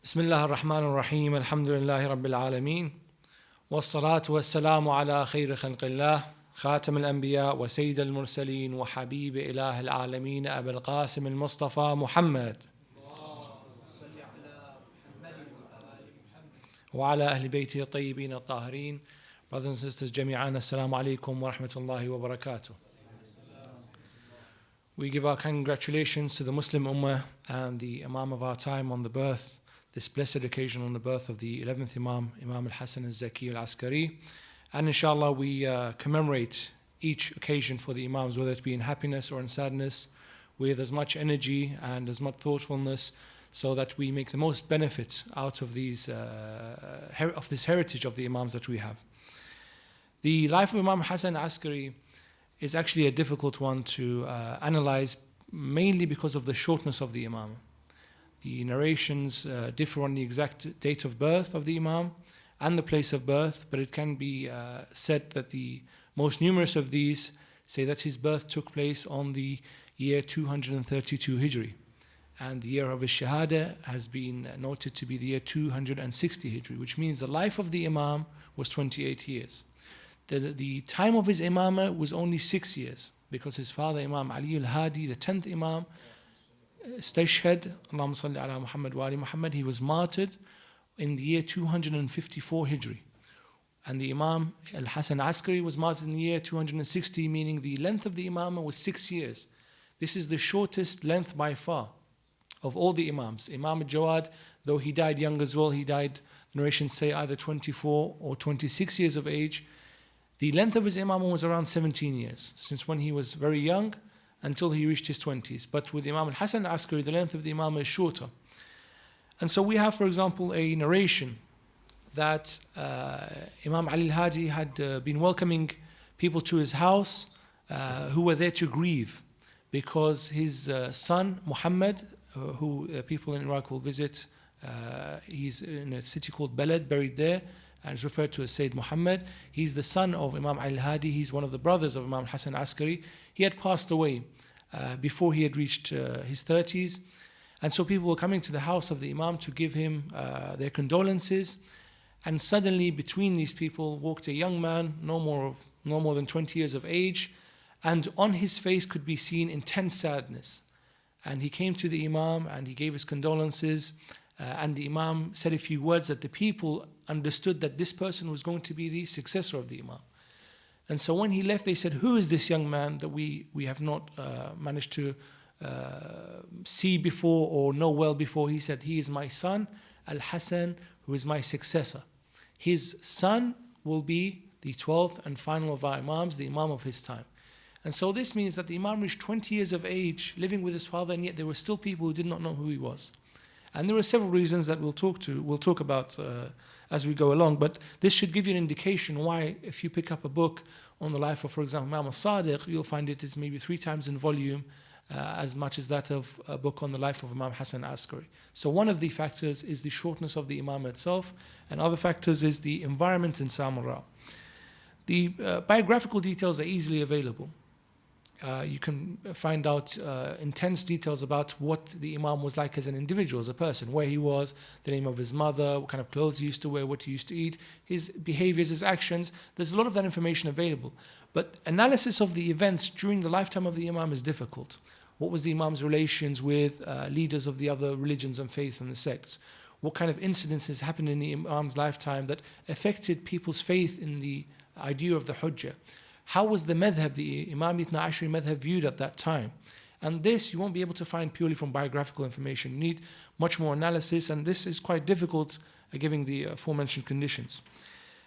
بسم الله الرحمن الرحيم الحمد لله رب العالمين والصلاة والسلام على خير خلق الله خاتم الأنبياء وسيد المرسلين وحبيب إله العالمين أبا القاسم المصطفى محمد وعلى أهل بيته الطيبين الطاهرين. Brothers and sisters جميعا, السلام عليكم ورحمة الله وبركاته. We give our congratulations to the Muslim Ummah and the Imam of our time on the birth, this blessed occasion on the birth of the 11th Imam, Imam Hasan al-Askari. And inshallah we commemorate each occasion for the Imams, whether it be in happiness or in sadness, with as much energy and as much thoughtfulness, so that we make the most benefit out of this heritage of the Imams that we have. The life of Imam Hasan al-Askari is actually a difficult one to analyze, mainly because of the shortness of the Imam. The narrations differ on the exact date of birth of the Imam and the place of birth, but it can be said that the most numerous of these say that his birth took place on the year 232 Hijri, and the year of his Shahada has been noted to be the year 260 Hijri, which means the life of the Imam was 28 years. The time of his Imamah was only 6 years, because his father Imam Ali al-Hadi, the 10th Imam, Stashhad, Allahumma salli ala Muhammad wa ali Muhammad, he was martyred in the year 254 Hijri. And the Imam al-Hasan al-Askari was martyred in the year 260, meaning the length of the Imamah was 6 years. This is the shortest length by far of all the Imams. Imam al-Jawad, though he died young as well, he died, narrations say, either 24 or 26 years of age. The length of his Imamah was around 17 years, since when he was very young until he reached his 20s. But with Imam Hasan al-Askari, the length of the Imamah is shorter. And so we have, for example, a narration that Imam Ali al-Hadi had been welcoming people to his house who were there to grieve, because his son, Muhammad, who people in Iraq will visit, he's in a city called Balad, buried there, and is referred to as Sayyid Muhammad. He's the son of Imam Ali al-Hadi. He's one of the brothers of Imam Hasan al-Askari. He had passed away before he had reached his 30s. And so people were coming to the house of the Imam to give him their condolences. And suddenly between these people walked a young man, no more than 20 years of age. And on his face could be seen intense sadness. And he came to the Imam and he gave his condolences. And the Imam said a few words that the people understood that this person was going to be the successor of the Imam. And so when he left, they said, "Who is this young man that we have not managed to see before or know well before?" He said, "He is my son, Al-Hasan, who is my successor. His son will be the 12th and final of our Imams, the Imam of his time." And so this means that the Imam reached 20 years of age, living with his father, and yet there were still people who did not know who he was. And there are several reasons that we'll talk about as we go along, but this should give you an indication why, if you pick up a book on the life of, for example, Imam al-Sadiq, you'll find it is maybe 3 times in volume, as much as that of a book on the life of Imam Hasan al-Askari. So one of the factors is the shortness of the Imam itself, and other factors is the environment in Samarra. The biographical details are easily available. You can find out intense details about what the Imam was like as an individual, as a person, where he was, the name of his mother, what kind of clothes he used to wear, what he used to eat, his behaviors, his actions. There's a lot of that information available. But analysis of the events during the lifetime of the Imam is difficult. What was the Imam's relations with leaders of the other religions and faiths and the sects? What kind of incidences happened in the Imam's lifetime that affected people's faith in the idea of the Hujjah? How was the madhab, the Imam Ithna Ashri madhab, viewed at that time? And this you won't be able to find purely from biographical information. You need much more analysis, and this is quite difficult given the aforementioned conditions.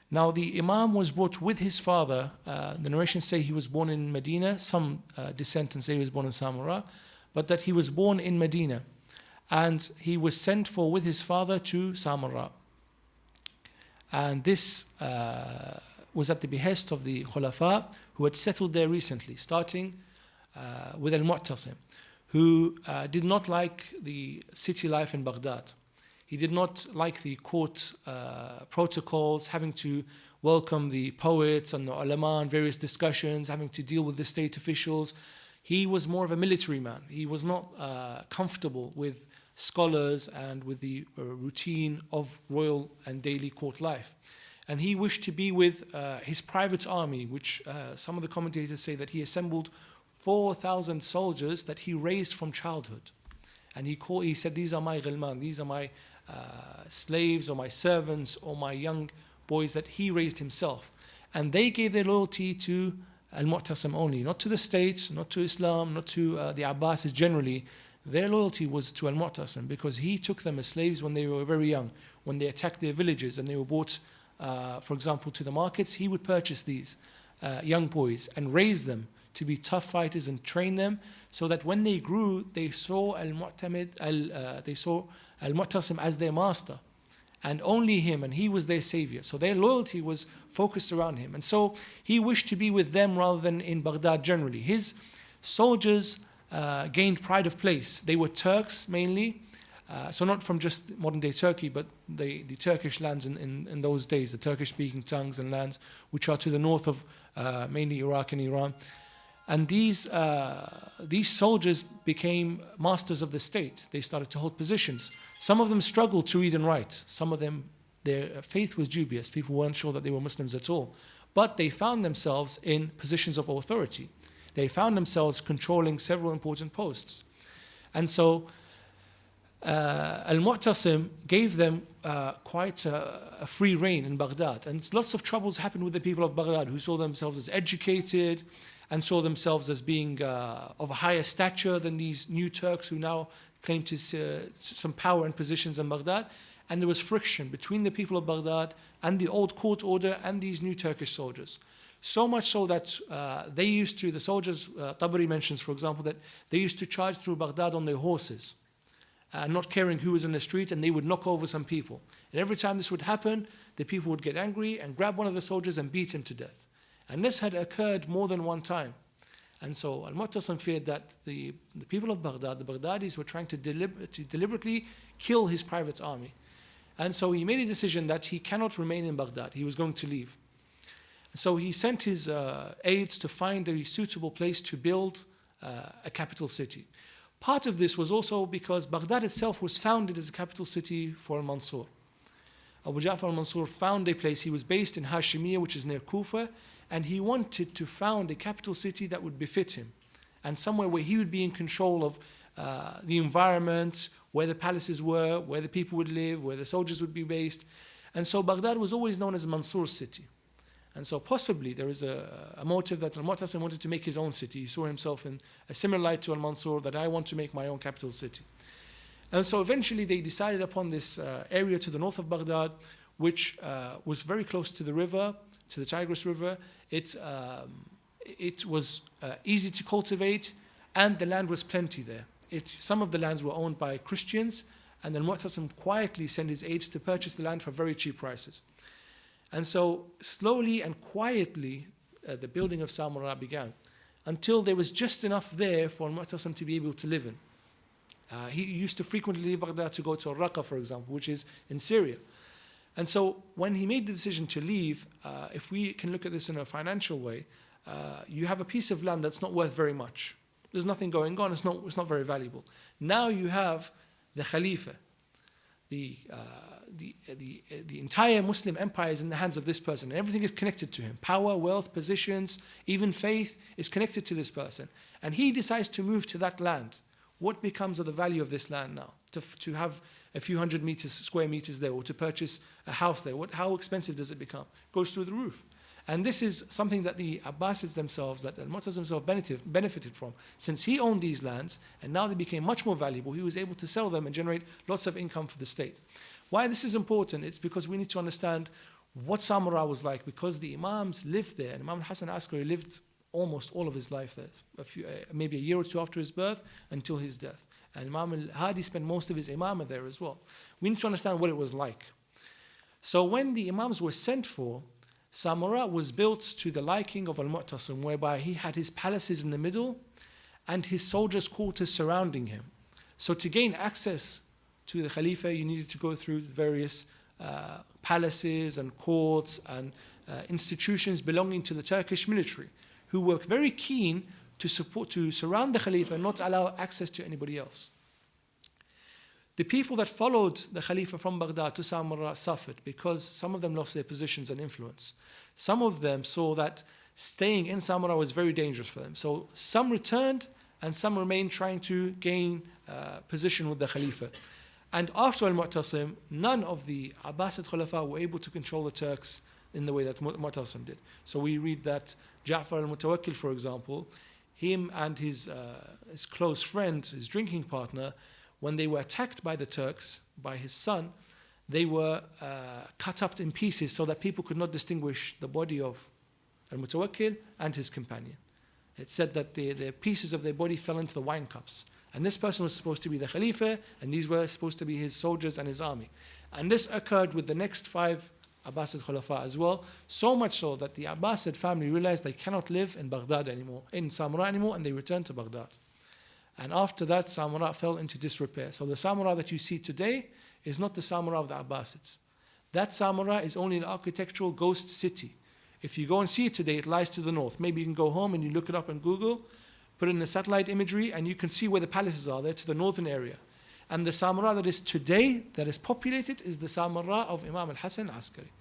Now, the Imam was brought with his father. The narrations say he was born in Medina. Some dissenters say he was born in Samarra, but that he was born in Medina. And he was sent for with his father to Samarra. And this was at the behest of the Khulafa, who had settled there recently, starting with al-Mu'tasim, who did not like the city life in Baghdad. He did not like the court protocols, having to welcome the poets and the ulama and various discussions, having to deal with the state officials. He was more of a military man. He was not comfortable with scholars and with the routine of royal and daily court life. And he wished to be with his private army, which some of the commentators say that he assembled 4,000 soldiers that he raised from childhood. And he said, these are my ghilman, these are my slaves or my servants or my young boys that he raised himself. And they gave their loyalty to al-Mu'tasim only, not to the state, not to Islam, not to the Abbasids generally. Their loyalty was to al-Mu'tasim because he took them as slaves when they were very young. When they attacked their villages and they were brought, for example, to the markets, he would purchase these young boys and raise them to be tough fighters and train them so that when they grew, they saw al-Mu'tasim as their master and only him, and he was their savior. So their loyalty was focused around him. And so he wished to be with them rather than in Baghdad generally. His soldiers gained pride of place. They were Turks mainly, so not from just modern day Turkey, but the Turkish lands in those days, the Turkish speaking tongues and lands which are to the north of mainly Iraq and Iran. And these soldiers became masters of the state. They started to hold positions. Some of them struggled to read and write. Some of them, their faith was dubious. People weren't sure that they were Muslims at all. But they found themselves in positions of authority. They found themselves controlling several important posts. And so al-Mu'tasim gave them quite a free reign in Baghdad. And lots of troubles happened with the people of Baghdad who saw themselves as educated and saw themselves as being of a higher stature than these new Turks who now claimed to some power and positions in Baghdad. And there was friction between the people of Baghdad and the old court order and these new Turkish soldiers. So much so that the soldiers, Tabari mentions, for example, that they used to charge through Baghdad on their horses, not caring who was in the street, and they would knock over some people. And every time this would happen, the people would get angry and grab one of the soldiers and beat him to death. And this had occurred more than one time. And so al-Mu'tasim feared that the people of Baghdad, the Baghdadis, were trying to deliberately kill his private army. And so he made a decision that he cannot remain in Baghdad. He was going to leave. So he sent his aides to find a suitable place to build a capital city. Part of this was also because Baghdad itself was founded as a capital city for al-Mansur. Abu Ja'far al-Mansur found a place. He was based in Hashimiyya, which is near Kufa, and he wanted to found a capital city that would befit him, and somewhere where he would be in control of the environment, where the palaces were, where the people would live, where the soldiers would be based. And so Baghdad was always known as Mansur's city. And so possibly there is a motive that al-Mu'tasim wanted to make his own city. He saw himself in a similar light to al-Mansur, that I want to make my own capital city. And so eventually they decided upon this area to the north of Baghdad, which was very close to the river, to the Tigris River. It was easy to cultivate, and the land was plenty there. Some of the lands were owned by Christians, and then al-Mu'tasim quietly sent his aides to purchase the land for very cheap prices. And so slowly and quietly the building of Samarra began, until there was just enough there for al-Mu'tasim to be able to live in. He used to frequently leave Baghdad to go to Raqqa, for example, which is in Syria. And so when he made the decision to leave, if we can look at this in a financial way, you have a piece of land that's not worth very much. There's nothing going on, it's not very valuable. Now you have the Khalifa. The entire Muslim empire is in the hands of this person, and everything is connected to him. Power, wealth, positions, even faith is connected to this person. And he decides to move to that land. What becomes of the value of this land now? To have a few hundred square meters there, or to purchase a house there, how expensive does it become? It goes through the roof. And this is something that the Abbasids themselves, that al-Mu'tasim himself benefited from. Since he owned these lands, and now they became much more valuable, he was able to sell them and generate lots of income for the state. Why this is important? It's because we need to understand what Samarra was like, because the Imams lived there, and Imam Hasan al-Askari lived almost all of his life there, maybe a year or two after his birth until his death. And Imam al-Hadi spent most of his imamah there as well. We need to understand what it was like. So when the Imams were sent for, Samarra was built to the liking of al-Mu'tasim, whereby he had his palaces in the middle and his soldiers' quarters surrounding him. So to gain access to the Khalifa, you needed to go through various palaces and courts and institutions belonging to the Turkish military, who were very keen to surround the Khalifa and not allow access to anybody else. The people that followed the Khalifa from Baghdad to Samarra suffered because some of them lost their positions and influence. Some of them saw that staying in Samarra was very dangerous for them. So some returned and some remained trying to gain position with the Khalifa. And after al-Mu'tasim, none of the Abbasid Khulafa were able to control the Turks in the way that Mu'tasim did. So we read that Ja'far al-Mutawakkil, for example, him and his close friend, his drinking partner, when they were attacked by the Turks, by his son, they were cut up in pieces so that people could not distinguish the body of al-Mutawakkil and his companion. It said that the pieces of their body fell into the wine cups. And this person was supposed to be the Khalifa, and these were supposed to be his soldiers and his army. And this occurred with the next 5 Abbasid Khulafa as well, so much so that the Abbasid family realized they cannot live in Baghdad anymore, in Samarra anymore, and they returned to Baghdad. And after that, Samarra fell into disrepair. So the Samarra that you see today is not the Samarra of the Abbasids. That Samarra is only an architectural ghost city. If you go and see it today, it lies to the north. Maybe you can go home and you look it up on Google, put in the satellite imagery, and you can see where the palaces are there to the northern area. And the Samarra that is today, that is populated, is the Samarra of Imam Hasan al-Askari.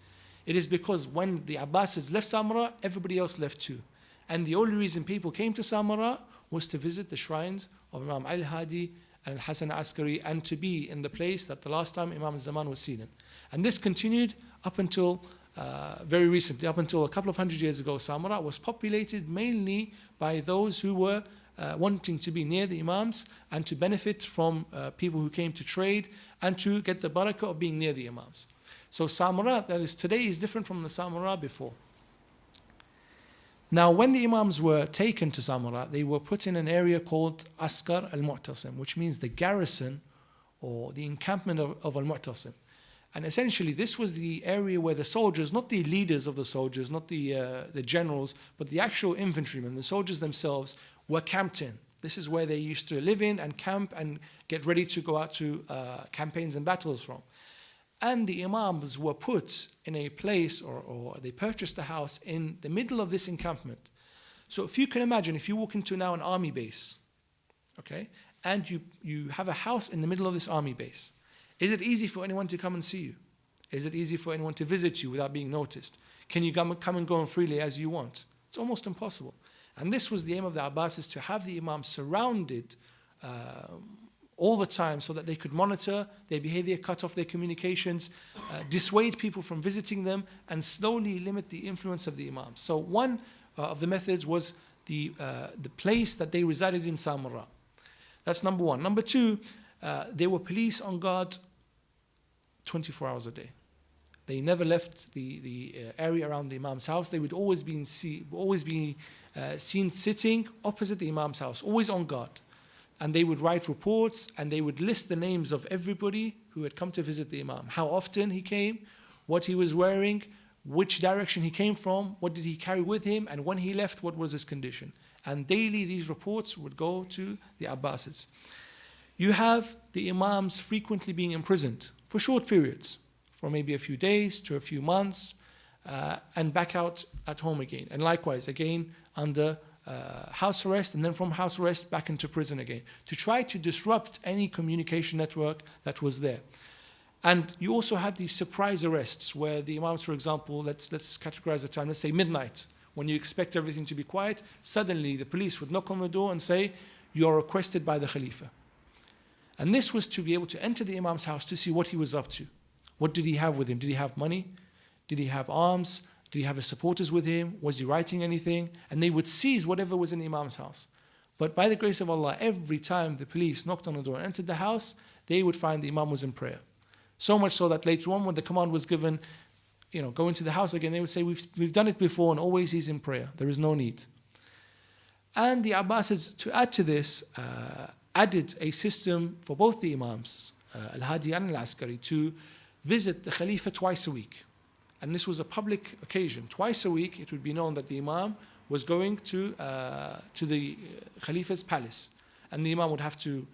It is because when the Abbasids left Samarra, everybody else left too. And the only reason people came to Samarra was to visit the shrines of Imam al-Hadi and Hasan al-Askari, and to be in the place that the last time Imam al-Zaman was seen in. And this continued up until very recently, up until a couple of hundred years ago. Samarra was populated mainly by those who were wanting to be near the Imams and to benefit from people who came to trade and to get the barakah of being near the Imams. So Samarra that is today is different from the Samarra before. Now, when the Imams were taken to Samarra, they were put in an area called Askar AlMutterson, which means the garrison or the encampment of al-Mu'tasim. And essentially, this was the area where the soldiers, not the leaders of the soldiers, not the generals, but the actual infantrymen, the soldiers themselves, were camped in. This is where they used to live in and camp and get ready to go out to campaigns and battles from. And the Imams were put in a place, or they purchased a house in the middle of this encampment. So if you can imagine, if you walk into now an army base, okay, and you have a house in the middle of this army base, is it easy for anyone to come and see you? Is it easy for anyone to visit you without being noticed? Can you come and go freely as you want? It's almost impossible. And this was the aim of the Abbasids, to have the Imams surrounded all the time so that they could monitor their behavior, cut off their communications, dissuade people from visiting them, and slowly limit the influence of the Imams. So one of the methods was the place that they resided in Samarra. That's number one. Number two, there were police on guard 24 hours a day. They never left the area around the Imam's house. They would always be seen sitting opposite the Imam's house, always on guard. And they would write reports, and they would list the names of everybody who had come to visit the Imam, how often he came, what he was wearing, which direction he came from, what did he carry with him, and when he left, what was his condition. And daily these reports would go to the Abbasids. You have the Imams frequently being imprisoned for short periods, for maybe a few days to a few months, and back out at home again. And likewise, again, under house arrest, and then from house arrest back into prison again, to try to disrupt any communication network that was there. And you also had these surprise arrests where the Imams, for example, let's categorize the time, let's say midnight, when you expect everything to be quiet, suddenly the police would knock on the door and say, you are requested by the Khalifa. And this was to be able to enter the Imam's house to see what he was up to. What did he have with him? Did he have money? Did he have arms? Did he have his supporters with him? Was he writing anything? And they would seize whatever was in the Imam's house. But by the grace of Allah, every time the police knocked on the door and entered the house, they would find the Imam was in prayer. So much so that later on, when the command was given, go into the house again, they would say, we've done it before, and always he's in prayer. There is no need. And the Abbasids, to add to this, added a system for both the Imams, al-Hadi and al-Askari, to visit the Khalifa twice a week. And this was a public occasion. Twice a week, it would be known that the Imam was going to the Khalifa's palace. And the Imam would have to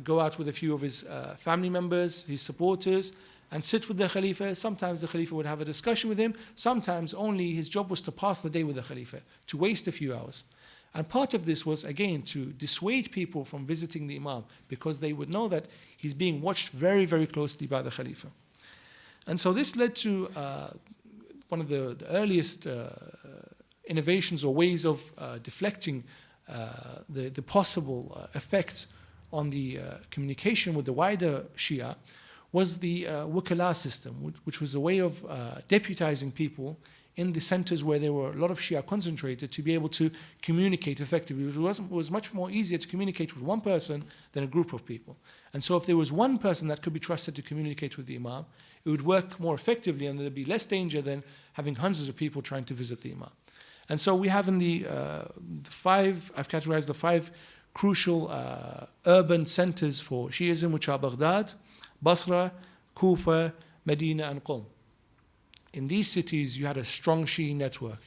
go out with a few of his family members, his supporters, and sit with the Khalifa. Sometimes the Khalifa would have a discussion with him. Sometimes only his job was to pass the day with the Khalifa, to waste a few hours. And part of this was, again, to dissuade people from visiting the Imam, because they would know that he's being watched very, very closely by the Khalifa. And so this led to one of the earliest innovations or ways of deflecting the possible effect on the communication with the wider Shia, was the Wakala System, which was a way of deputizing people in the centers where there were a lot of Shia concentrated to be able to communicate effectively. It was much more easier to communicate with one person than a group of people. And so if there was one person that could be trusted to communicate with the Imam, it would work more effectively and there'd be less danger than having hundreds of people trying to visit the Imam. And so we have in the five, I've categorized the five crucial urban centers for Shiism, which are Baghdad, Basra, Kufa, Medina, and Qom. In these cities, you had a strong Shia network.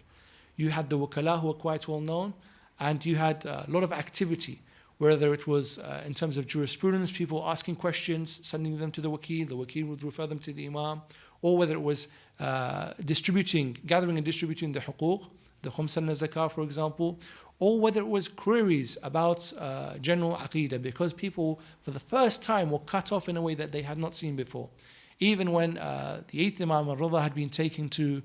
You had the Wakala, who were quite well known, and you had a lot of activity, whether it was in terms of jurisprudence, people asking questions, sending them to the Wakil would refer them to the Imam, or whether it was gathering and distributing the huquq, the khums and zakah, for example, or whether it was queries about general aqidah, because people for the first time were cut off in a way that they had not seen before. Even when the 8th Imam al-Rida had been taken to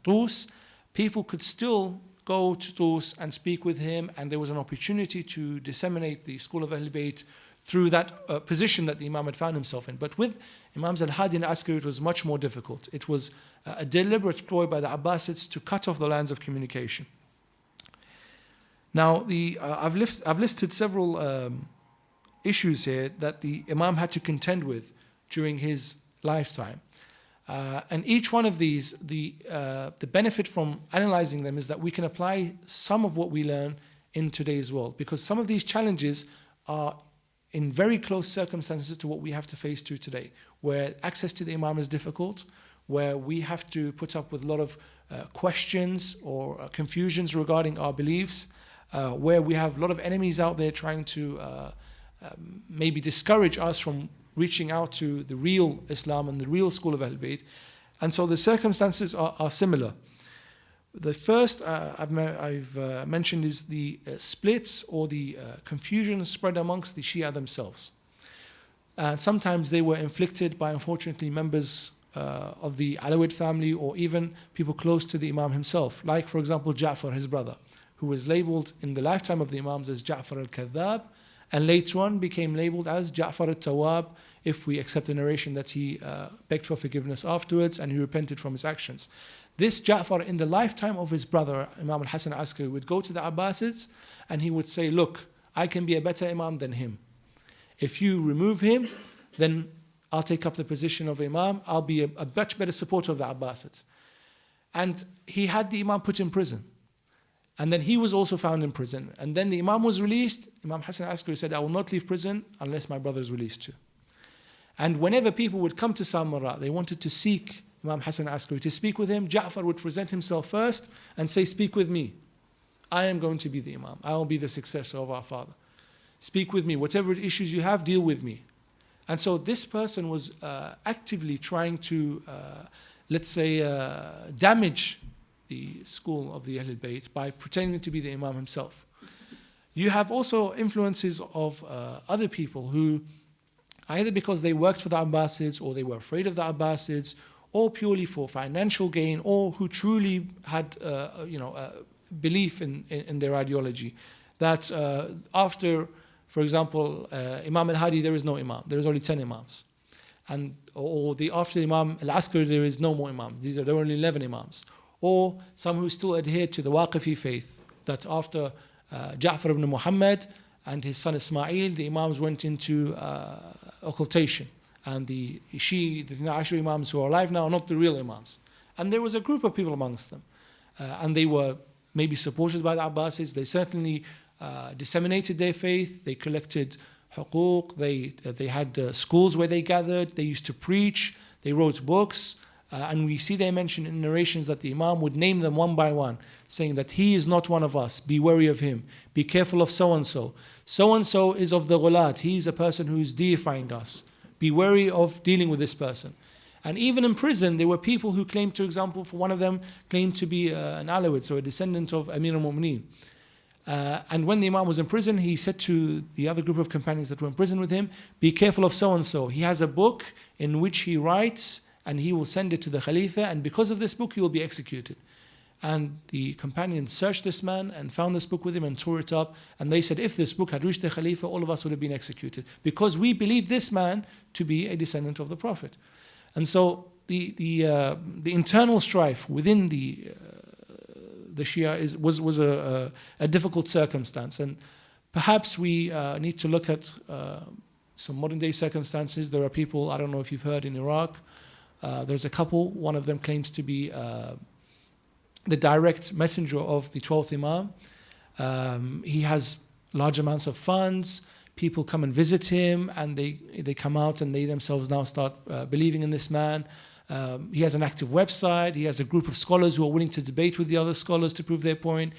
Tus, people could still go to Tus and speak with him, and there was an opportunity to disseminate the school of Ahl Bayt through that position that the Imam had found himself in. But with Imams al-Hadi and Askari, it was much more difficult. It was a deliberate ploy by the Abbasids to cut off the lines of communication. Now, I've listed several issues here that the Imam had to contend with during his lifetime. And each one of these, the benefit from analyzing them is that we can apply some of what we learn in today's world, because some of these challenges are in very close circumstances to what we have to face today, where access to the Imam is difficult, where we have to put up with a lot of questions or confusions regarding our beliefs, where we have a lot of enemies out there trying to maybe discourage us from reaching out to the real Islam and the real school of Ahl Bayt. And so the circumstances are similar. The first I've mentioned is the splits or the confusion spread amongst the Shia themselves. And sometimes they were inflicted by, unfortunately, members of the Alawid family, or even people close to the Imam himself, like, for example, Ja'far, his brother, who was labeled in the lifetime of the Imams as Ja'far al-Kadhab, and later on became labeled as Ja'far al-Tawwab, if we accept the narration that he begged for forgiveness afterwards and he repented from his actions. This Ja'far, in the lifetime of his brother, Imam Hasan al-Askari, would go to the Abbasids and he would say, look, I can be a better Imam than him. If you remove him, then I'll take up the position of Imam. I'll be a much better supporter of the Abbasids. And he had the Imam put in prison. And then he was also found in prison. And then the Imam was released. Imam Hasan al-Askari said, I will not leave prison unless my brother is released too. And whenever people would come to Samarra, they wanted to seek Imam Hasan al-Askari to speak with him. Ja'far would present himself first and say, speak with me. I am going to be the Imam. I will be the successor of our father. Speak with me. Whatever issues you have, deal with me. And so this person was actively trying to, let's say, damage the school of the Ahlul Bayt by pretending to be the Imam himself. You have also influences of other people who, either because they worked for the Abbasids or they were afraid of the Abbasids, or purely for financial gain, or who truly had belief in their ideology, that after, for example, Imam al-Hadi, there is no Imam, there is only 10 Imams. And after Imam al-Askari, there is no more Imams. There are only 11 Imams. Or some who still adhere to the Waqifi faith, that after Ja'far ibn Muhammad and his son Ismail, the Imams went into occultation. And the Ashri Imams who are alive now are not the real Imams. And there was a group of people amongst them. And they were maybe supported by the Abbasids. They certainly disseminated their faith. They collected huquq. They had schools where they gathered. They used to preach. They wrote books. And we see they mention in narrations that the Imam would name them one by one, saying that he is not one of us. Be wary of him. Be careful of so-and-so. So-and-so is of the ghulat. He is a person who is deifying us. Be wary of dealing with this person. And even in prison, there were people who claimed, for example, for one of them, claimed to be an Alawid, so a descendant of Amir al-Mu'mineen. And when the Imam was in prison, he said to the other group of companions that were in prison with him, be careful of so-and-so. He has a book in which he writes and he will send it to the Khalifa, and because of this book he will be executed. And the companions searched this man and found this book with him and tore it up. And they said, if this book had reached the Khalifa, all of us would have been executed, because we believe this man to be a descendant of the Prophet. And so the internal strife within the Shia was a difficult circumstance. And perhaps we need to look at some modern day circumstances. There are people, I don't know if you've heard, in Iraq, there's a couple, one of them claims to be the direct messenger of the 12th Imam. He has large amounts of funds. People come and visit him, and they come out and they themselves now start believing in this man. He has an active website. He has a group of scholars who are willing to debate with the other scholars to prove their point.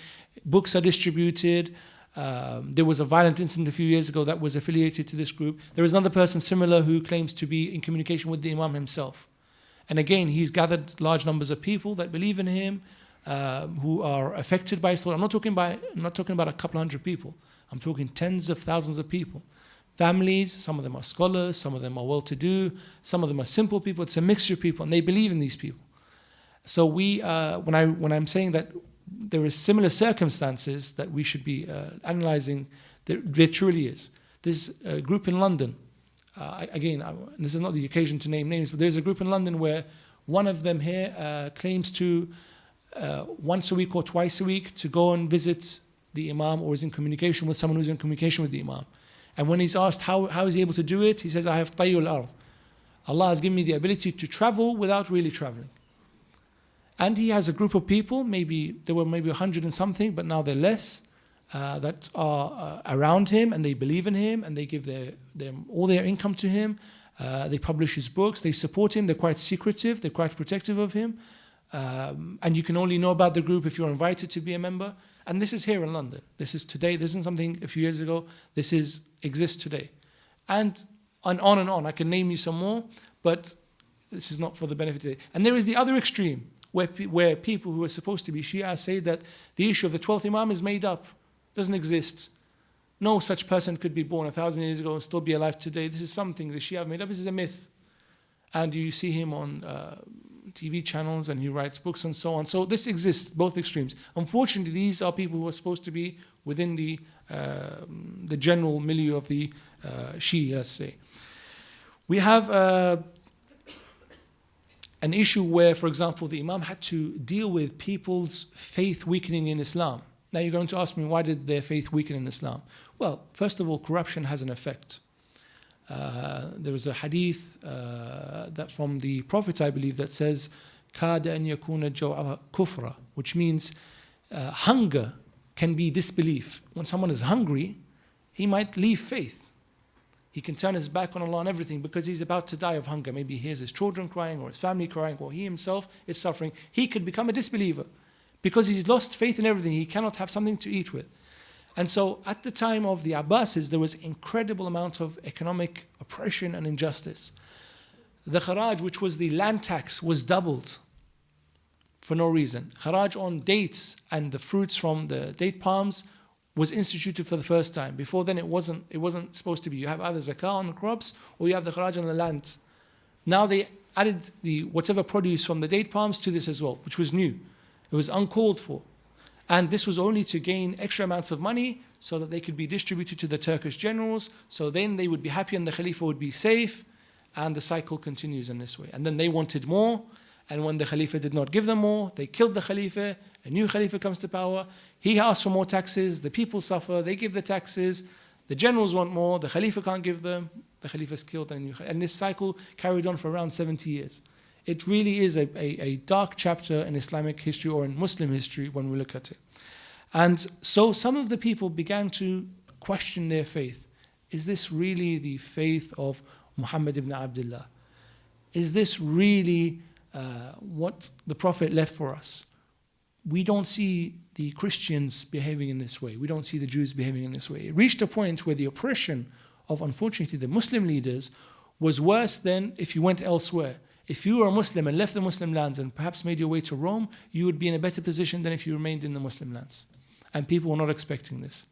Books are distributed. There was a violent incident a few years ago that was affiliated to this group. There is another person similar who claims to be in communication with the Imam himself. And again, he's gathered large numbers of people that believe in him, who are affected by his thought. I'm not talking about a couple hundred people. I'm talking tens of thousands of people. Families, some of them are scholars, some of them are well-to-do, some of them are simple people. It's a mixture of people, and they believe in these people. So when I'm saying that there is similar circumstances that we should be analyzing, there truly is. There's a group in London. This is not the occasion to name names, but there's a group in London where one of them here claims to once a week or twice a week to go and visit the Imam, or is in communication with someone who's in communication with the Imam. And when he's asked how is he able to do it, he says, I have tayyul ard. Allah has given me the ability to travel without really traveling. And he has a group of people, there were maybe 100 and something, but now they're less, that are around him, and they believe in him, and they give all their income to him. They publish his books, they support him, they're quite secretive, they're quite protective of him. And you can only know about the group if you're invited to be a member. And this is here in London. This is today. This isn't something a few years ago. This exists today. And on and on. I can name you some more, but this is not for the benefit today. And there is the other extreme, where people who are supposed to be Shia say that the issue of the 12th Imam is made up, doesn't exist. No such person could be born 1,000 years ago and still be alive today. This is something the Shia have made up. This is a myth. And you see him on TV channels, and he writes books and so on. So this exists, both extremes. Unfortunately, these are people who are supposed to be within the general milieu of the Shia, let's say. We have an issue where, for example, the Imam had to deal with people's faith weakening in Islam. Now you're going to ask me, why did their faith weaken in Islam? Well, first of all, corruption has an effect. There is a hadith that from the Prophet, I believe, that says كَادَ أَنْ يَكُونَ الْجَوْعَ كُفْرًا, which means hunger can be disbelief. When someone is hungry, he might leave faith. He can turn his back on Allah and everything because he's about to die of hunger. Maybe he hears his children crying, or his family crying, or he himself is suffering. He could become a disbeliever because he's lost faith in everything. He cannot have something to eat with. And so at the time of the Abbasids, there was incredible amount of economic oppression and injustice. The kharaj, which was the land tax, was doubled for no reason. Kharaj on dates and the fruits from the date palms was instituted for the first time. Before then it wasn't supposed to be. You have either zakah on the crops, or you have the kharaj on the land. Now they added the whatever produce from the date palms to this as well, which was new. It was uncalled for. And this was only to gain extra amounts of money so that they could be distributed to the Turkish generals. So then they would be happy and the Khalifa would be safe. And the cycle continues in this way. And then they wanted more. And when the Khalifa did not give them more, they killed the Khalifa. A new Khalifa comes to power. He asks for more taxes. The people suffer. They give the taxes. The generals want more. The Khalifa can't give them. The Khalifa is killed. And this cycle carried on for around 70 years. It really is a dark chapter in Islamic history, or in Muslim history, when we look at it. And so some of the people began to question their faith. Is this really the faith of Muhammad ibn Abdullah? Is this really what the Prophet left for us? We don't see the Christians behaving in this way. We don't see the Jews behaving in this way. It reached a point where the oppression of, unfortunately, the Muslim leaders was worse than if you went elsewhere. If you were a Muslim and left the Muslim lands and perhaps made your way to Rome, you would be in a better position than if you remained in the Muslim lands. and people were not expecting this.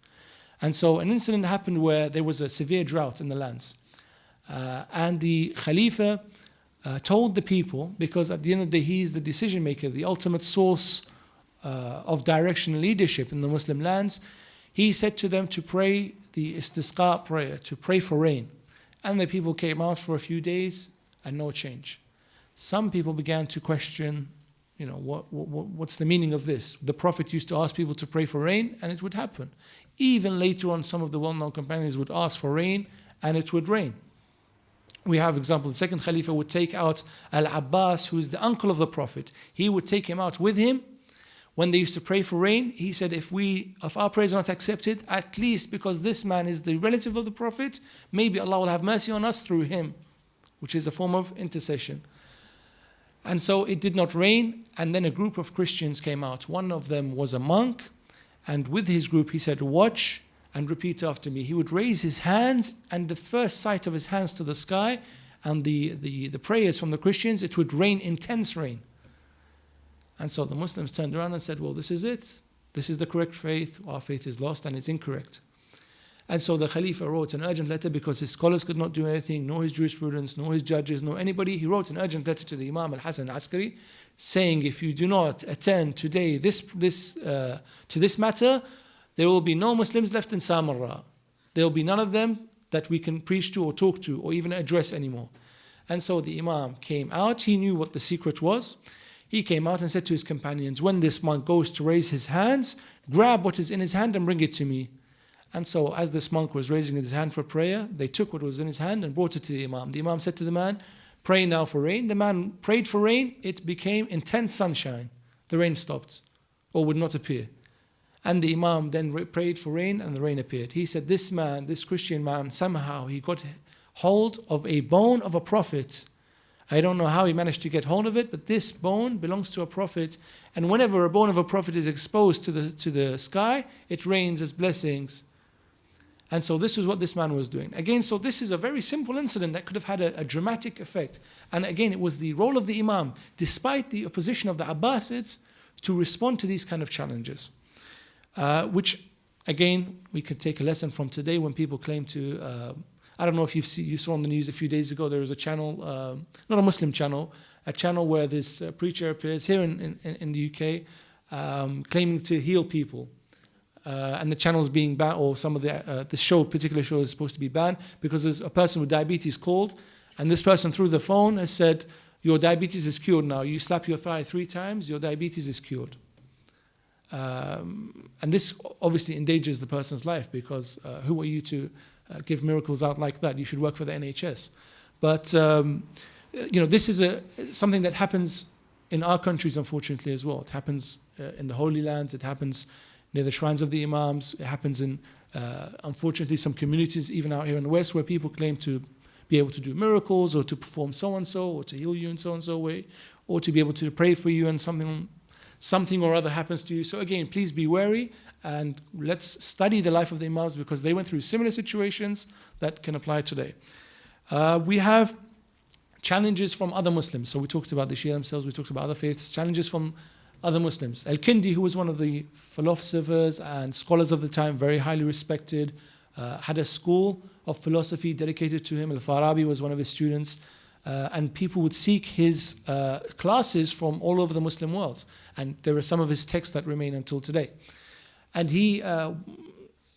And so an incident happened where there was a severe drought in the lands. And the Khalifa told the people, because at the end of the day he is the decision maker, the ultimate source of direction and leadership in the Muslim lands, he said to them to pray the istisqa prayer, to pray for rain. And the people came out for a few days and no change. Some people began to question, what's the meaning of this? The Prophet used to ask people to pray for rain and it would happen. Even later on, some of the well-known companions would ask for rain and it would rain. We have example, the second Khalifa would take out Al-Abbas, who is the uncle of the Prophet. He would take him out with him. When they used to pray for rain, he said, if our prayers are not accepted, at least because this man is the relative of the Prophet, maybe Allah will have mercy on us through him, which is a form of intercession. And so it did not rain, and then a group of Christians came out. One of them was a monk, and with his group he said, watch and repeat after me. He would raise his hands, and the first sight of his hands to the sky, and the prayers from the Christians, it would rain, intense rain. And so the Muslims turned around and said, well, this is it. This is the correct faith. Our faith is lost and it's incorrect. And so the Khalifa wrote an urgent letter, because his scholars could not do anything, nor his jurisprudence, nor his judges, nor anybody. He wrote an urgent letter to the Imam Hasan al-Askari saying, if you do not attend today to this matter, there will be no Muslims left in Samarra. There will be none of them that we can preach to or talk to or even address anymore. And so the Imam came out. He knew what the secret was. He came out and said to his companions, when this monk goes to raise his hands, grab what is in his hand and bring it to me. And so as this monk was raising his hand for prayer, they took what was in his hand and brought it to the Imam. The Imam said to the man, pray now for rain. The man prayed for rain. It became intense sunshine. The rain stopped or would not appear. And the Imam then prayed for rain and the rain appeared. He said, this man, this Christian man, somehow he got hold of a bone of a prophet. I don't know how he managed to get hold of it, but this bone belongs to a prophet. And whenever a bone of a prophet is exposed to the sky, it rains as blessings. And so this is what this man was doing. Again, so this is a very simple incident that could have had a dramatic effect. And again, it was the role of the Imam, despite the opposition of the Abbasids, to respond to these kind of challenges. Which, again, we could take a lesson from today when people claim to... I don't know if you saw on the news a few days ago, there was a channel, not a Muslim channel, a channel where this preacher appears here in the UK, claiming to heal people. And the channel's being banned, or some of the particular show is supposed to be banned, because there's a person with diabetes called, and this person through the phone has said, your diabetes is cured now. You slap your thigh 3 times, your diabetes is cured. And this obviously endangers the person's life, because who are you to give miracles out like that? You should work for the NHS. But this is something that happens in our countries, unfortunately, as well. It happens in the Holy Lands. It happens near the shrines of the Imams. It happens in, unfortunately, some communities, even out here in the West, where people claim to be able to do miracles, or to perform so-and-so, or to heal you in so-and-so way, or to be able to pray for you and something or other happens to you. So again, please be wary, and let's study the life of the Imams, because they went through similar situations that can apply today. We have challenges from other Muslims. So we talked about the Shia themselves, we talked about other faiths, challenges from other Muslims. Al-Kindi, who was one of the philosophers and scholars of the time, very highly respected, had a school of philosophy dedicated to him. Al-Farabi was one of his students. And people would seek his classes from all over the Muslim world. And there are some of his texts that remain until today. And he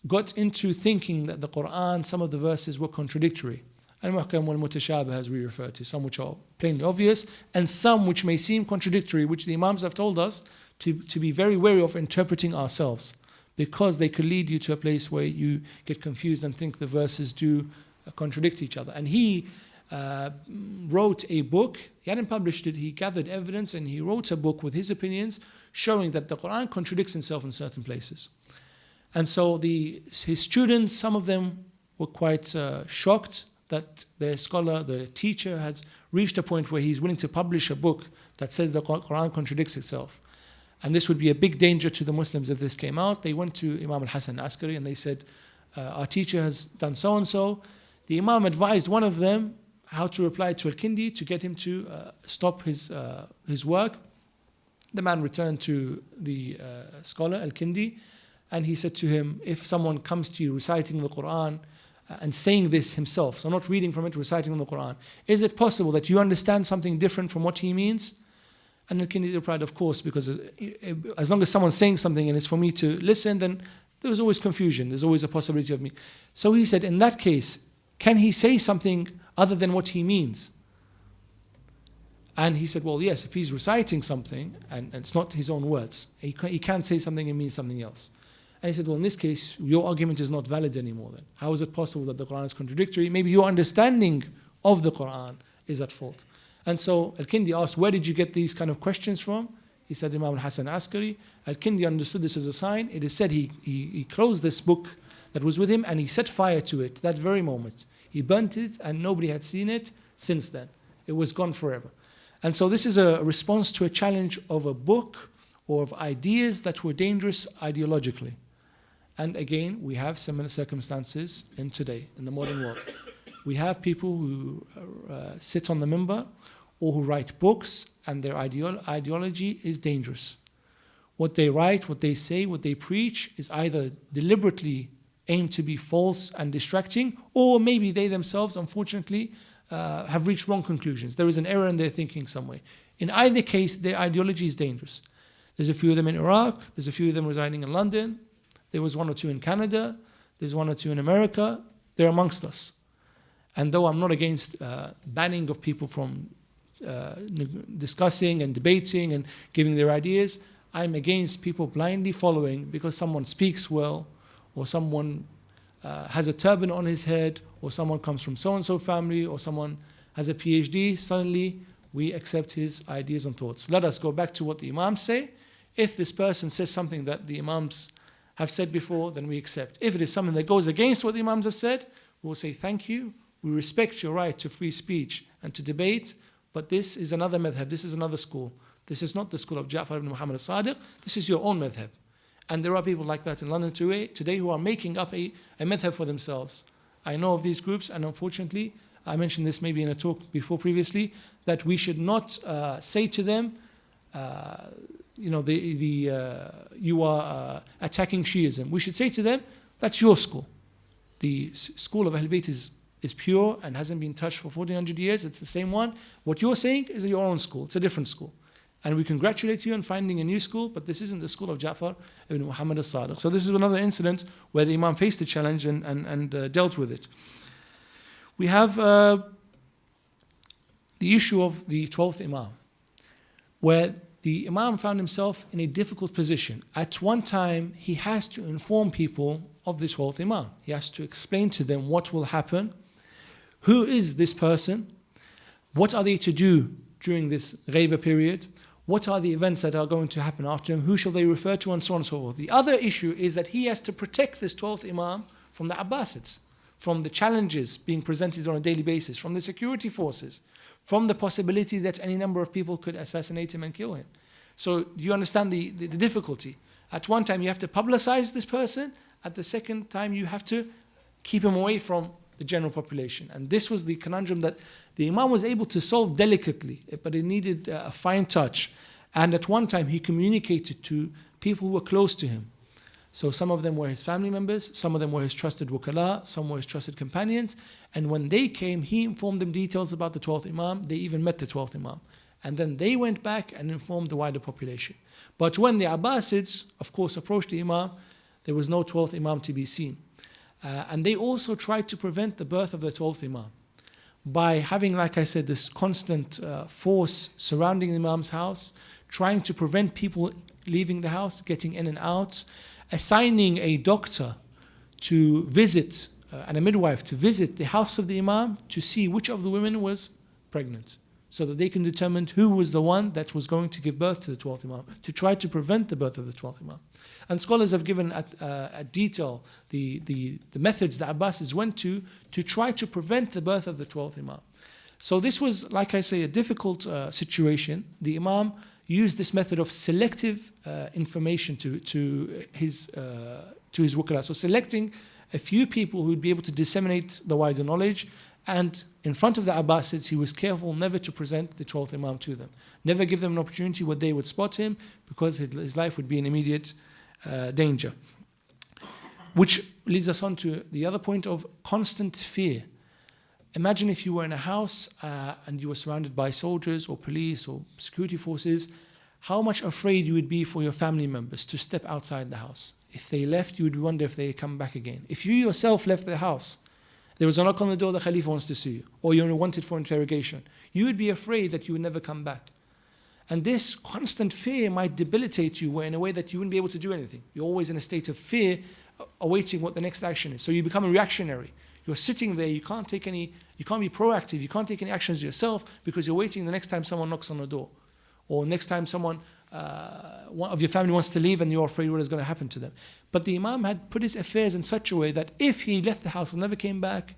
got into thinking that the Quran, some of the verses were contradictory. Al-Muhkam wal-Mutashabih, as we refer to, some which are plainly obvious, and some which may seem contradictory, which the Imams have told us to be very wary of interpreting ourselves, because they could lead you to a place where you get confused and think the verses do contradict each other. And he wrote a book. He hadn't published it. He gathered evidence and he wrote a book with his opinions, showing that the Quran contradicts itself in certain places. And so his students, some of them were quite shocked that their scholar, the teacher, has reached a point where he's willing to publish a book that says the Quran contradicts itself. And this would be a big danger to the Muslims if this came out. They went to Imam Hasan al-Askari and they said, our teacher has done so-and-so. The Imam advised one of them how to reply to Al-Kindi to get him to stop his work. The man returned to the scholar, Al-Kindi, and he said to him, if someone comes to you reciting the Quran and saying this himself, so not reading from it, reciting from the Quran, is it possible that you understand something different from what he means? And al-Kindi replied, of course, because as long as someone's saying something and it's for me to listen, then there's always confusion, there's always a possibility of me. So he said, in that case, can he say something other than what he means? And he said, well, yes, if he's reciting something and it's not his own words, he can't say something and mean something else. And he said, well, in this case, your argument is not valid anymore then. How is it possible that the Quran is contradictory? Maybe your understanding of the Quran is at fault. And so al-Kindi asked, where did you get these kind of questions from? He said, Imam Hasan al-Askari. Al-Kindi understood this as a sign. It is said he closed this book that was with him and he set fire to it that very moment. He burnt it and nobody had seen it since then. It was gone forever. And so this is a response to a challenge of a book or of ideas that were dangerous ideologically. And again, we have similar circumstances in today, in the modern world. We have people who sit on the minbar or who write books and their ideology is dangerous. What they write, what they say, what they preach is either deliberately aimed to be false and distracting, or maybe they themselves, unfortunately, have reached wrong conclusions. There is an error in their thinking somewhere. In either case, their ideology is dangerous. There's a few of them in Iraq, there's a few of them residing in London, there was one or two in Canada, there's one or two in America, they're amongst us. And though I'm not against banning of people from discussing and debating and giving their ideas, I'm against people blindly following because someone speaks well, or someone has a turban on his head, or someone comes from so-and-so family, or someone has a PhD, suddenly we accept his ideas and thoughts. Let us go back to what the imams say. If this person says something that the imams have said before, then we accept. If it is something that goes against what the imams have said, we will say thank you, we respect your right to free speech and to debate, but this is another madhab, this is another school. This is not the school of Ja'far ibn Muhammad al-Sadiq, this is your own madhab. And there are people like that in London today who are making up a madhab for themselves. I know of these groups, and unfortunately, I mentioned this maybe in a talk before previously, that we should not say to them, you are attacking Shiism. We should say to them, that's your school. The school of Ahl Bayt is pure and hasn't been touched for 1400 years. It's the same one. What you're saying is your own school. It's a different school. And we congratulate you on finding a new school, but this isn't the school of Ja'far ibn Muhammad al-Sadiq. So this is another incident where the Imam faced the challenge and dealt with it. We have the issue of the 12th Imam, where the Imam found himself in a difficult position. At one time, he has to inform people of the 12th Imam. He has to explain to them what will happen, who is this person, what are they to do during this Ghaiba period, what are the events that are going to happen after him, who shall they refer to, and so on and so forth. The other issue is that he has to protect this 12th Imam from the Abbasids, from the challenges being presented on a daily basis, from the security forces, from the possibility that any number of people could assassinate him and kill him. So you understand the difficulty. At one time you have to publicize this person, at the second time you have to keep him away from the general population. And this was the conundrum that the Imam was able to solve delicately, but it needed a fine touch. And at one time he communicated to people who were close to him. So some of them were his family members, some of them were his trusted wakala, some were his trusted companions. And when they came, he informed them details about the 12th Imam. They even met the 12th Imam. And then they went back and informed the wider population. But when the Abbasids, of course, approached the Imam, there was no 12th Imam to be seen. And they also tried to prevent the birth of the 12th Imam by having, like I said, this constant force surrounding the Imam's house, trying to prevent people leaving the house, getting in and out, assigning a doctor to visit, and a midwife to visit the house of the Imam to see which of the women was pregnant, so that they can determine who was the one that was going to give birth to the 12th Imam, to try to prevent the birth of the 12th Imam. And scholars have given at detail the methods the Abbasids went to try to prevent the birth of the 12th Imam. So this was, like I say, a difficult situation. The Imam used this method of selective information to his wakala. So selecting a few people who would be able to disseminate the wider knowledge. And in front of the Abbasids, he was careful never to present the 12th Imam to them. Never give them an opportunity where they would spot him, because his life would be in immediate danger. Which leads us on to the other point of constant fear. Imagine if you were in a house and you were surrounded by soldiers or police or security forces, how much afraid you would be for your family members to step outside the house. If they left, you would wonder if they come back again. If you yourself left the house, there was a knock on the door, the Khalifa wants to see you, or you're wanted for interrogation, you would be afraid that you would never come back. And this constant fear might debilitate you in a way that you wouldn't be able to do anything. You're always in a state of fear, awaiting what the next action is. So you become a reactionary. You're sitting there, you can't be proactive, you can't take any actions yourself because you're waiting the next time someone knocks on the door. Or next time someone, one of your family wants to leave and you're afraid what is going to happen to them. But the Imam had put his affairs in such a way that if he left the house and never came back,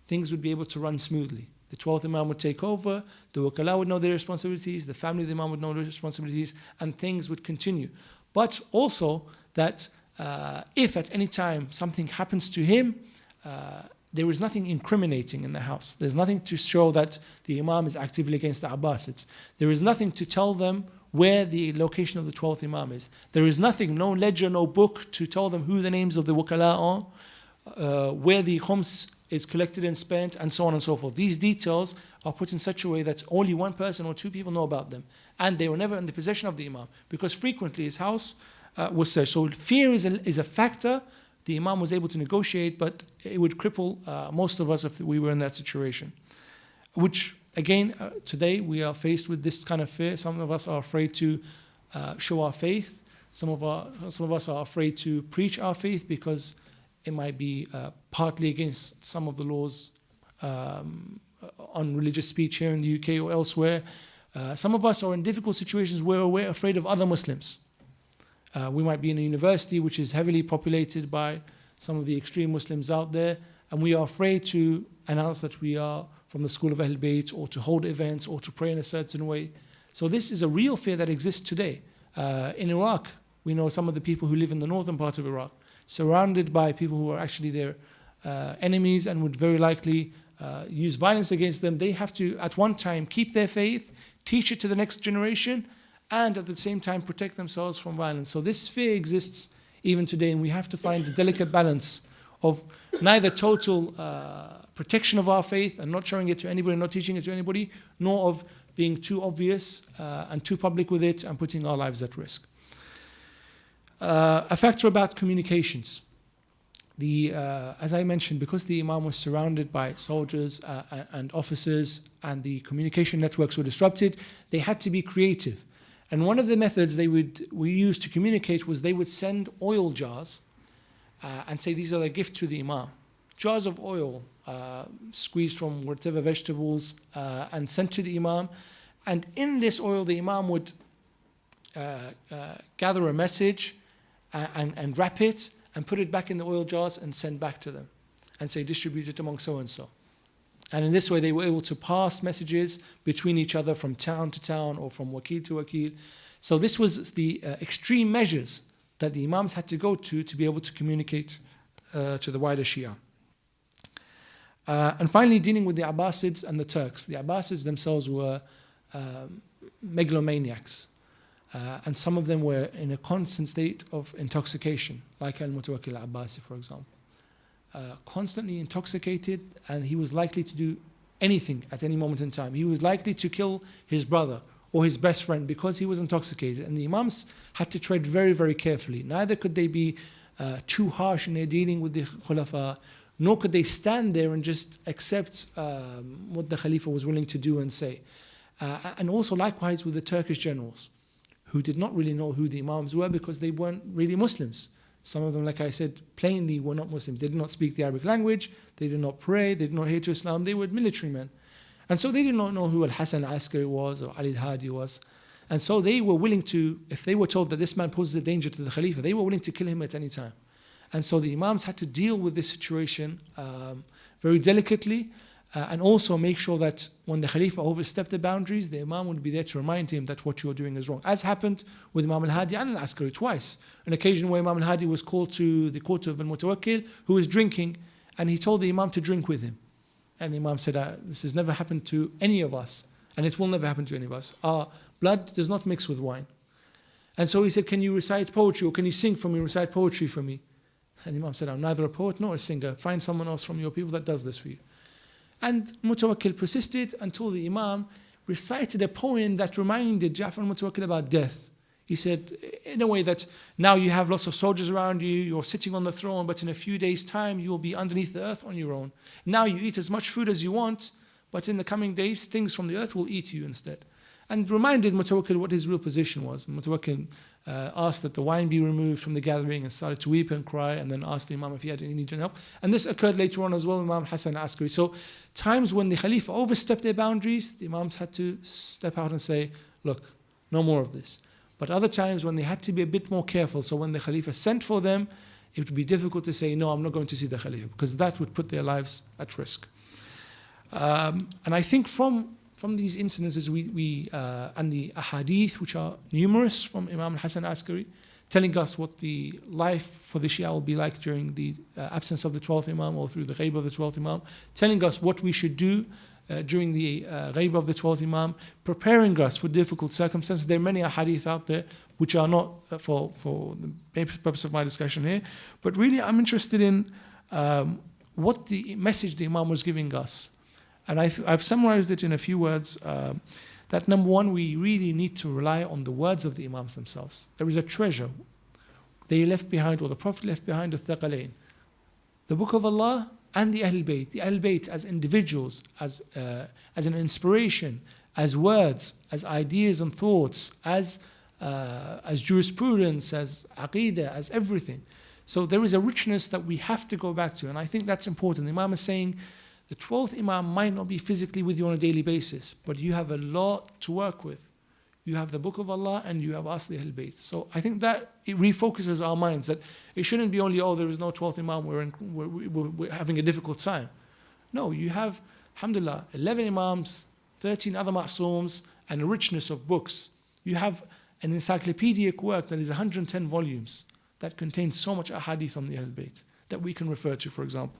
things would be able to run smoothly. The 12th Imam would take over, the Wakala would know their responsibilities, the family of the Imam would know their responsibilities, and things would continue. But also that if at any time something happens to him, there is nothing incriminating in the house. There's nothing to show that the Imam is actively against the Abbasids. There is nothing to tell them where the location of the 12th Imam is. There is nothing, no ledger, no book to tell them who the names of the Wakala are, where the khums is collected and spent, and so on and so forth. These details are put in such a way that only one person or two people know about them. And they were never in the possession of the Imam, because frequently his house was searched. So fear is a factor. The Imam was able to negotiate, but it would cripple most of us if we were in that situation. Which, again, today we are faced with this kind of fear. Some of us are afraid to show our faith. Some of us are afraid to preach our faith because it might be partly against some of the laws on religious speech here in the UK or elsewhere. Some of us are in difficult situations where we're afraid of other Muslims. We might be in a university which is heavily populated by some of the extreme Muslims out there, and we are afraid to announce that we are from the school of Ahl Bayt, or to hold events, or to pray in a certain way. So this is a real fear that exists today. In Iraq, we know some of the people who live in the northern part of Iraq, surrounded by people who are actually their enemies and would very likely use violence against them. They have to, at one time, keep their faith, teach it to the next generation, and at the same time protect themselves from violence. So this fear exists even today, and we have to find a delicate balance of neither total protection of our faith and not showing it to anybody, not teaching it to anybody, nor of being too obvious and too public with it and putting our lives at risk. A factor about communications. As I mentioned, because the Imam was surrounded by soldiers and officers and the communication networks were disrupted, they had to be creative. And one of the methods we used to communicate was they would send oil jars and say these are a gift to the Imam. Jars of oil squeezed from whatever vegetables and sent to the Imam. And in this oil, the Imam would gather a message and wrap it and put it back in the oil jars and send back to them and say distribute it among so and so. And in this way, they were able to pass messages between each other from town to town or from wakil to wakil. So this was the extreme measures that the Imams had to go to be able to communicate to the wider Shia. And finally, dealing with the Abbasids and the Turks. The Abbasids themselves were megalomaniacs. And some of them were in a constant state of intoxication, like al-Mutawakkil al-Abbasi, for example. Constantly intoxicated, and he was likely to do anything at any moment in time. He was likely to kill his brother or his best friend because he was intoxicated. And the Imams had to tread very, very carefully. Neither could they be too harsh in their dealing with the Khulafa, nor could they stand there and just accept what the Khalifa was willing to do and say. And also likewise with the Turkish generals, who did not really know who the Imams were because they weren't really Muslims. Some of them, like I said, plainly were not Muslims. They did not speak the Arabic language, they did not pray, they did not adhere to Islam, they were military men. And so they did not know who Hasan al-Askari was or Ali al-Hadi was. And so they were willing to, if they were told that this man poses a danger to the Khalifa, they were willing to kill him at any time. And so the Imams had to deal with this situation very delicately, and also make sure that when the Khalifa overstepped the boundaries, the Imam would be there to remind him that what you are doing is wrong. As happened with Imam al-Hadi and al-Askari twice. An occasion where Imam al-Hadi was called to the court of al-Mutawakkil, who was drinking, and he told the Imam to drink with him. And the Imam said, this has never happened to any of us, and it will never happen to any of us. Our blood does not mix with wine. And so he said, can you recite poetry, or can you sing for me, recite poetry for me? And Imam said, I'm neither a poet nor a singer. Find someone else from your people that does this for you. And Mutawakkil persisted until the Imam recited a poem that reminded Ja'far al-Mutawakkil about death. He said, in a way that now you have lots of soldiers around you, you're sitting on the throne, but in a few days' time you will be underneath the earth on your own. Now you eat as much food as you want, but in the coming days, things from the earth will eat you instead. And reminded Mutawakkil what his real position was. Mutawakkil asked that the wine be removed from the gathering and started to weep and cry, and then asked the Imam if he had any need to help. And this occurred later on as well, Imam Hasan al-Askari. So times when the Khalifa overstepped their boundaries, the Imams had to step out and say, look, no more of this. But other times when they had to be a bit more careful, so when the Khalifa sent for them, it would be difficult to say, no, I'm not going to see the Khalifa, because that would put their lives at risk. And I think from these incidences and the ahadith, which are numerous from Imam Hasan al-Askari, telling us what the life for the Shia will be like during the absence of the 12th Imam or through the ghaib of the 12th Imam, telling us what we should do during the ghaib of the 12th Imam, preparing us for difficult circumstances. There are many ahadith out there which are not for the purpose of my discussion here, but really I'm interested in what the message the Imam was giving us. And I've summarized it in a few words, that number one, we really need to rely on the words of the Imams themselves. There is a treasure they left behind, or the Prophet left behind, the Book of Allah and the Ahlul Bayt. The Ahlul Bayt as individuals, as an inspiration, as words, as ideas and thoughts, as jurisprudence, as aqeedah, as everything. So there is a richness that we have to go back to, and I think that's important. The Imam is saying, the 12th Imam might not be physically with you on a daily basis, but you have a lot to work with. You have the Book of Allah and you have us, the Ahlul Bayt. So I think that it refocuses our minds, that it shouldn't be only, oh, there is no 12th Imam, we're having a difficult time. No, you have, alhamdulillah, 11 Imams, 13 other Ma'sooms, and a richness of books. You have an encyclopedic work that is 110 volumes that contains so much ahadith on the Ahlul Bayt that we can refer to, for example.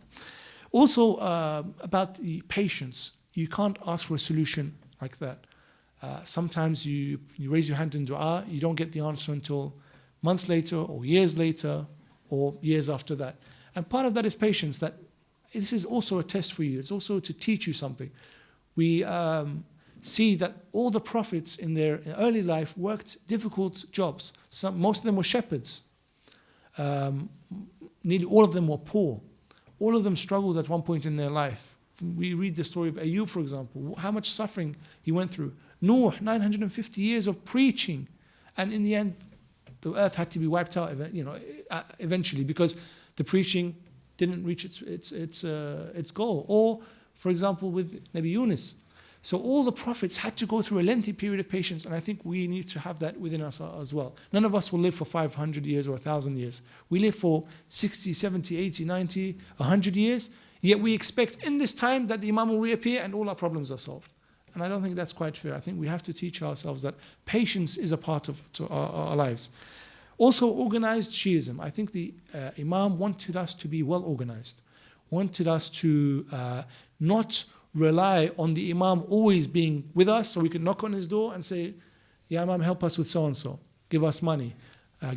Also, about the patience. You can't ask for a solution like that. Sometimes you raise your hand in dua, you don't get the answer until months later, or years later, or years after that. And part of that is patience, that this is also a test for you. It's also to teach you something. We see that all the prophets in their early life worked difficult jobs. Most of them were shepherds. Nearly all of them were poor. All of them struggled at one point in their life. We read the story of Ayub, for example, how much suffering he went through. Nuh, 950 years of preaching. And in the end, the earth had to be wiped out eventually, because the preaching didn't reach its goal. Or, for example, with Nabi Yunus. So all the prophets had to go through a lengthy period of patience, and I think we need to have that within us as well. None of us will live for 500 years or 1,000 years. We live for 60, 70, 80, 90, 100 years, yet we expect in this time that the Imam will reappear and all our problems are solved. And I don't think that's quite fair. I think we have to teach ourselves that patience is a part of our lives. Also, organized Shiism. I think the Imam wanted us to be well organized, wanted us to not rely on the Imam always being with us, so we can knock on his door and say, yeah, Imam, help us with so-and-so. Give us money.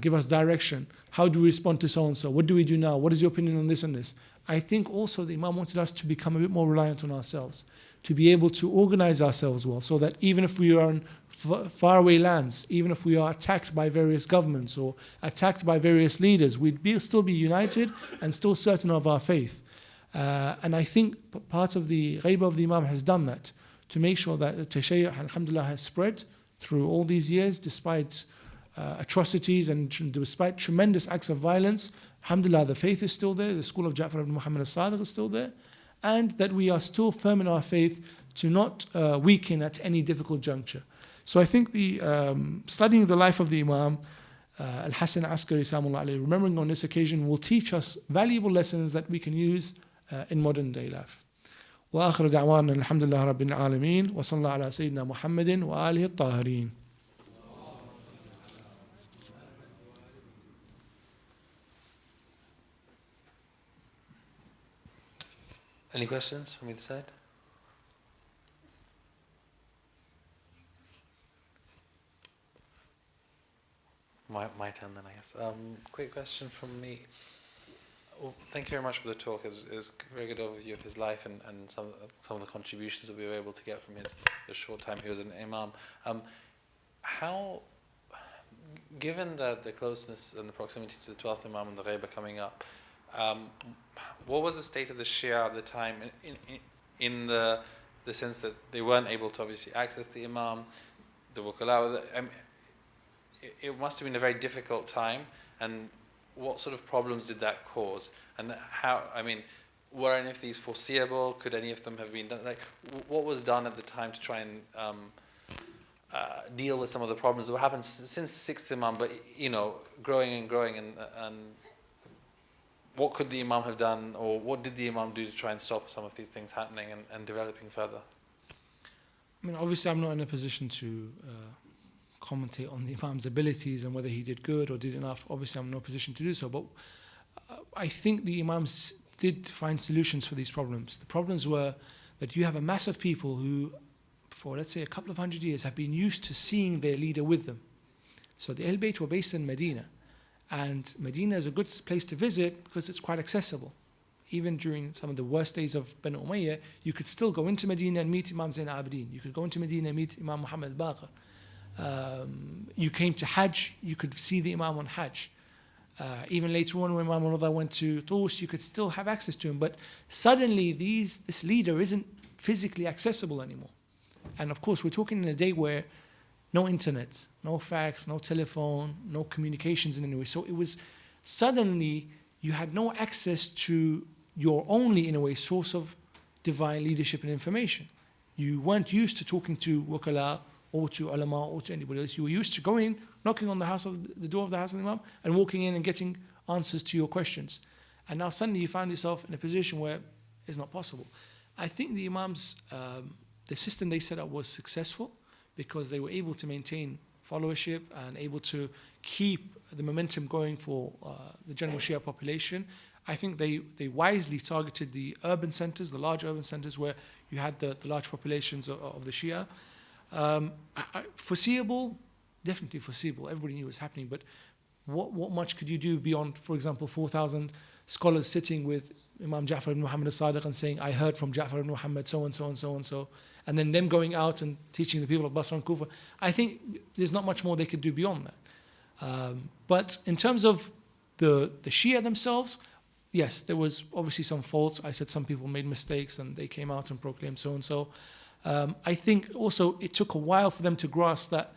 Give us direction. How do we respond to so-and-so? What do we do now? What is your opinion on this and this? I think also the Imam wanted us to become a bit more reliant on ourselves, to be able to organize ourselves well, so that even if we are in faraway lands, even if we are attacked by various governments or attacked by various leaders, we'd still be united and still certain of our faith. And I think part of the ghaib of the Imam has done that, to make sure that the Tashayyu', alhamdulillah, has spread through all these years, despite atrocities and despite tremendous acts of violence. Alhamdulillah, the faith is still there, the school of Ja'far ibn Muhammad al-Sadiq is still there, and that we are still firm in our faith to not weaken at any difficult juncture. So I think the studying the life of the Imam, Al-Hasan al-Askari, Salamullah alayhi, remembering on this occasion, will teach us valuable lessons that we can use in modern day life. وآخر دعوانا الحمد لله رب العالمين وصلى على سيدنا محمد وآله الطاهرين. Any questions from either side? My turn then, I guess. Quick question from me. Well, thank you very much for the talk. It was a very good overview of his life and some of the contributions that we were able to get from the short time he was an imam. Given the closeness and the proximity to the 12th Imam and the Ghaiba coming up, what was the state of the Shia at the time in the sense that they weren't able to obviously access the Imam, the Wakala? It must have been a very difficult time, and what sort of problems did that cause? And how, were any of these foreseeable? Could any of them have been done? Like, what was done at the time to try and deal with some of the problems that happened since the 6th Imam, but growing and growing, and what could the Imam have done, or what did the Imam do to try and stop some of these things happening and developing further? Obviously I'm not in a position to commentate on the Imam's abilities and whether he did good or did enough. Obviously I'm in no position to do so, but I think the Imams did find solutions for these problems. The problems were that you have a mass of people who, for let's say a couple of 100 years, have been used to seeing their leader with them. So the Ahl Bayt were based in Medina, and Medina is a good place to visit because it's quite accessible. Even during some of the worst days of Banu Umayyah, you could still go into Medina and meet Imam Zain al-Abidin. You could go into Medina and meet Imam Muhammad al-Baqir. You came to Hajj, you could see the Imam on Hajj. Even later on when Imam al-Rida went to Tus, you could still have access to him. But suddenly this leader isn't physically accessible anymore. And of course, we're talking in a day where no internet, no fax, no telephone, no communications in any way. So it was suddenly you had no access to your only, in a way, source of divine leadership and information. You weren't used to talking to Wakala or to ulama or to anybody else. You were used to going, knocking on the door of the house of the Imam and walking in and getting answers to your questions. And now suddenly you find yourself in a position where it's not possible. I think the Imams, the system they set up was successful because they were able to maintain followership and able to keep the momentum going for the general Shia population. I think they wisely targeted the urban centers, the large urban centers where you had the large populations of the Shia. Foreseeable, definitely foreseeable. Everybody knew what was happening, but what much could you do beyond, for example, 4,000 scholars sitting with Imam Ja'far ibn Muhammad al-Sadiq and saying, I heard from Ja'far ibn Muhammad so and so and so and so, and then them going out and teaching the people of Basra and Kufa. I think there's not much more they could do beyond that. But in terms of the Shia themselves, yes, there was obviously some faults. I said some people made mistakes and they came out and proclaimed so and so. I think also it took a while for them to grasp that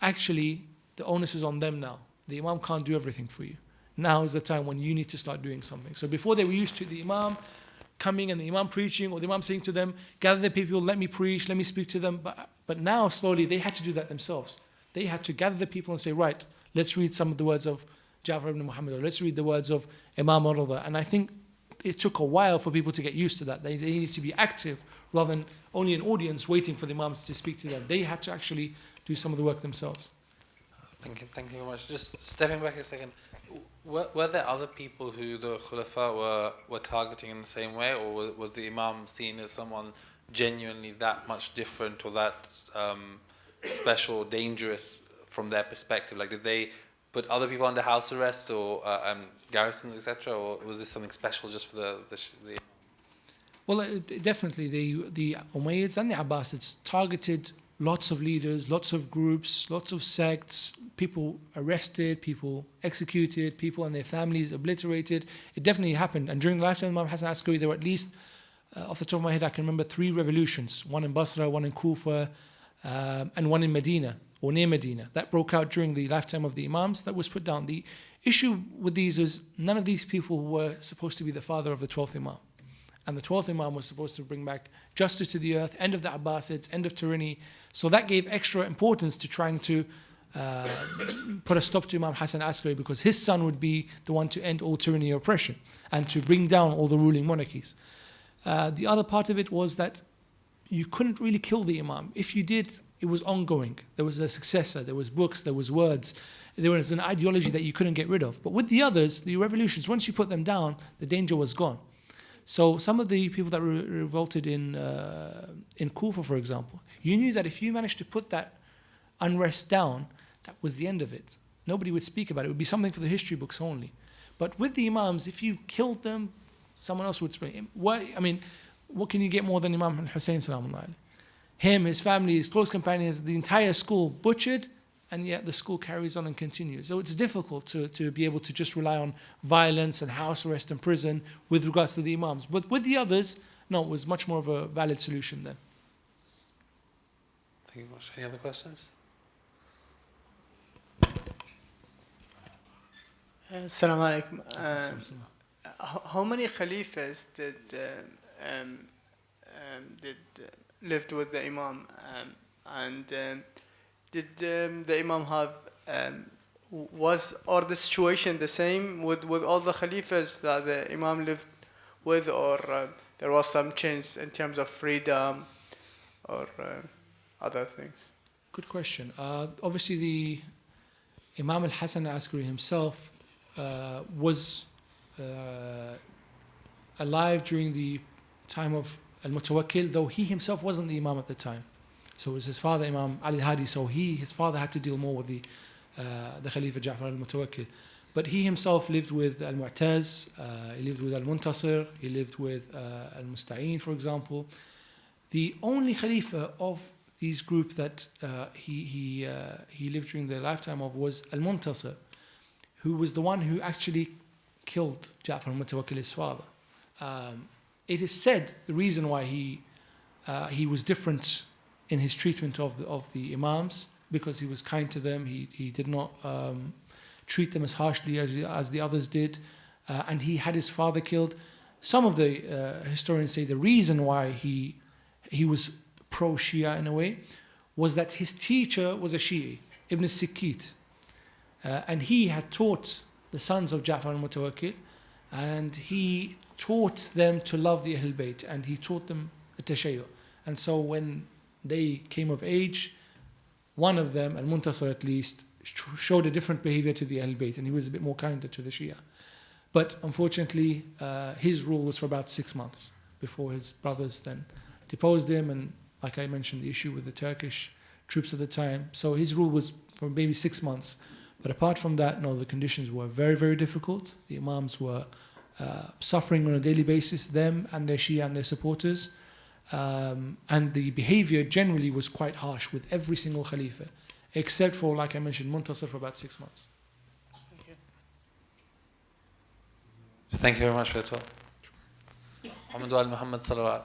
actually the onus is on them now. The Imam can't do everything for you. Now is the time when you need to start doing something. So before they were used to the Imam coming and the Imam preaching, or the Imam saying to them, gather the people, let me preach, let me speak to them. But now slowly they had to do that themselves. They had to gather the people and say, right, let's read some of the words of Ja'far ibn Muhammad, or let's read the words of Imam al-Rida. And I think it took a while for people to get used to that. They needed to be active rather than only an audience waiting for the Imams to speak to them. They had to actually do some of the work themselves. Thank you very much. Just stepping back a second, were there other people who the Khulafa were targeting in the same way, or was the Imam seen as someone genuinely that much different or that special or dangerous from their perspective? Like, did they put other people under house arrest or garrisons, etc., or was this something special just for the Well, definitely the Umayyads and the Abbasids targeted lots of leaders, lots of groups, lots of sects, people arrested, people executed, people and their families obliterated. It definitely happened. And during the lifetime of Imam Hasan al-Askari, there were at least, off the top of my head, I can remember 3 revolutions, one in Basra, one in Kufa, and one in Medina, or near Medina. That broke out during the lifetime of the Imams. That was put down. The issue with these is none of these people were supposed to be the father of the 12th Imam. And the 12th Imam was supposed to bring back justice to the earth, end of the Abbasids, end of tyranny. So that gave extra importance to trying to put a stop to Imam Hasan al-Askari, because his son would be the one to end all tyranny or oppression and to bring down all the ruling monarchies. The other part of it was that you couldn't really kill the Imam. If you did, it was ongoing. There was a successor, there was books, there was words. There was an ideology that you couldn't get rid of. But with the others, the revolutions, once you put them down, the danger was gone. So some of the people that revolted in Kufa, for example, you knew that if you managed to put that unrest down, that was the end of it. Nobody would speak about it. It would be something for the history books only. But with the Imams, if you killed them, someone else would spring. What can you get more than Imam al-Hussein Salamullah alayhi? Him, his family, his close companions, the entire school butchered, and yet the school carries on and continues. So it's difficult to be able to just rely on violence and house arrest and prison with regards to the Imams. But with the others, no, it was much more of a valid solution then. Thank you much. Any other questions? Assalamu alaikum. How many Khalifas did lived with the Imam, and did the Imam have was the situation the same with all the Khalifas that the Imam lived with, or there was some change in terms of freedom or other things? Good question. Obviously, the Imam Hasan al-Askari himself was alive during the time of al-Mutawakkil, though he himself wasn't the Imam at the time. So it was his father, Imam Ali al-Hadi. So his father had to deal more with the Khalifa Ja'far al-Mutawakkil. But he himself lived with al-Mu'taz, he lived with al-Muntasir, he lived with al-Musta'in, for example. The only Khalifa of these group that he lived during the lifetime of was al-Muntasir, who was the one who actually killed Ja'far al-Mutawakkil, his father. It is said the reason why he was different in his treatment of the Imams, because he was kind to them, he did not treat them as harshly as the others did, and he had his father killed. Some of the historians say the reason why he was pro-Shia in a way was that his teacher was a Shi'i, Ibn Sikit, and he had taught the sons of Ja'far al-Mutawakkil, and he taught them to love the Ahlul Bayt, and he taught them at-tashayyu. And so when they came of age, one of them, al-Muntasir at least, showed a different behavior to the Ahlul Bayt, and he was a bit more kinder to the Shia. But unfortunately, his rule was for about 6 months before his brothers then deposed him, and like I mentioned, the issue with the Turkish troops at the time. So his rule was for maybe 6 months. But apart from that, no, the conditions were very, very difficult. The Imams were suffering on a daily basis, them and their Shia and their supporters. And the behavior generally was quite harsh with every single Khalifa, except for, like I mentioned, Muntasir for about 6 months. Thank you. Thank you very much for your talk. Muhammad wa al Muhammad salawat.